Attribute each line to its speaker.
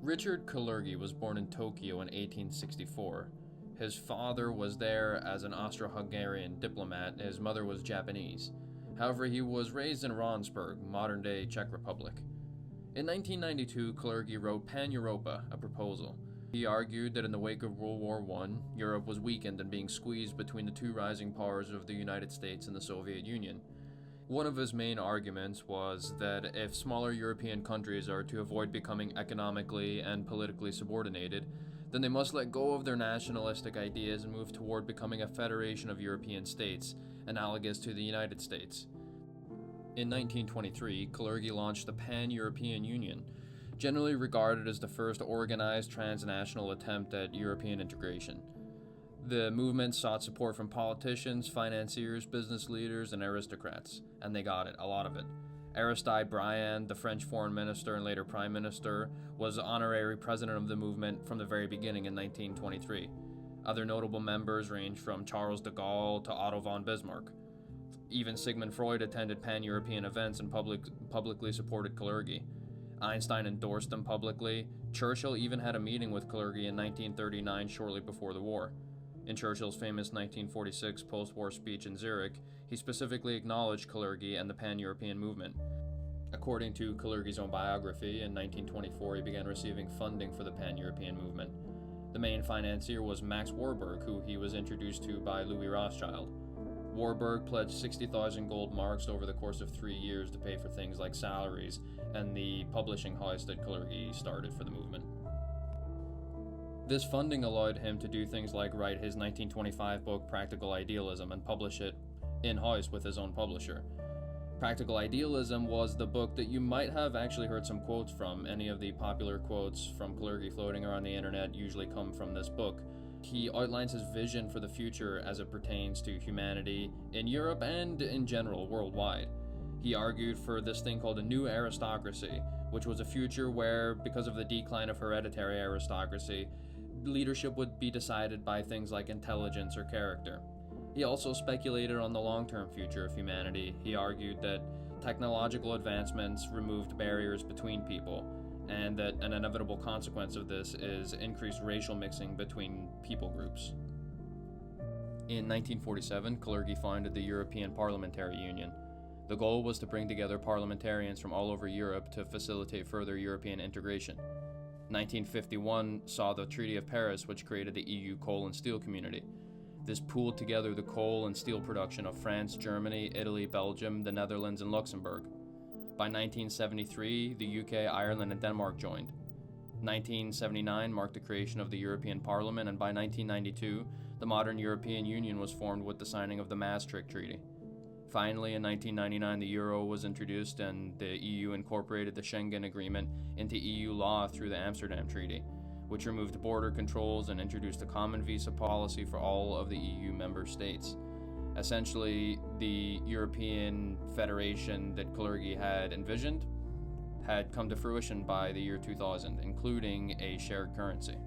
Speaker 1: Richard Kalergi was born in Tokyo in 1864. His father was there as an Austro-Hungarian diplomat. His mother was Japanese. However, he was raised in Ravensburg, modern-day Czech Republic. In 1992, Kalergi wrote Pan-Europa, a proposal. He argued that in the wake of World War I, Europe was weakened and being squeezed between the two rising powers of the United States and the Soviet Union. One of his main arguments was that if smaller European countries are to avoid becoming economically and politically subordinated, then they must let go of their nationalistic ideas and move toward becoming a federation of European states, analogous to the United States. In 1923, Kalergi launched the Pan-European Union, generally regarded as the first organized transnational attempt at European integration. The movement sought support from politicians, financiers, business leaders, and aristocrats, and they got it, a lot of it. Aristide Briand, the French foreign minister and later prime minister, was honorary president of the movement from the very beginning in 1923. Other notable members range from Charles de Gaulle to Otto von Bismarck. Even Sigmund Freud attended pan-European events and publicly supported Kalergi. Einstein endorsed him publicly. Churchill even had a meeting with Kalergi in 1939, shortly before the war. In Churchill's famous 1946 post-war speech in Zurich, he specifically acknowledged Kalergi and the pan-European movement. According to Kalergi's own biography, in 1924 he began receiving funding for the pan-European movement. The main financier was Max Warburg, who he was introduced to by Louis Rothschild. Warburg pledged 60,000 gold marks over the course of 3 years to pay for things like salaries and the publishing house that Kalergi started for the movement. This funding allowed him to do things like write his 1925 book Practical Idealism and publish it in-house with his own publisher. Practical Idealism was the book that you might have actually heard some quotes from. Any of the popular quotes from Kalergi floating around the internet usually come from this book. He outlines his vision for the future as it pertains to humanity in Europe and in general worldwide. He argued for this thing called a new aristocracy, which was a future where, because of the decline of hereditary aristocracy, leadership would be decided by things like intelligence or character. He also speculated on the long-term future of humanity. He argued that technological advancements removed barriers between people, and that an inevitable consequence of this is increased racial mixing between people groups. In 1947, Kalergi founded the European Parliamentary Union. The goal was to bring together parliamentarians from all over Europe to facilitate further European integration. 1951 saw the Treaty of Paris, which created the EU coal and steel community. This pooled together the coal and steel production of France, Germany, Italy, Belgium, the Netherlands, and Luxembourg. By 1973, the UK, Ireland, and Denmark joined. 1979 marked the creation of the European Parliament, and by 1992, the modern European Union was formed with the signing of the Maastricht Treaty. Finally, in 1999, the euro was introduced and the EU incorporated the Schengen Agreement into EU law through the Amsterdam Treaty, which removed border controls and introduced a common visa policy for all of the EU member states. Essentially, the European Federation that Kalergi had envisioned had come to fruition by the year 2000, including a shared currency.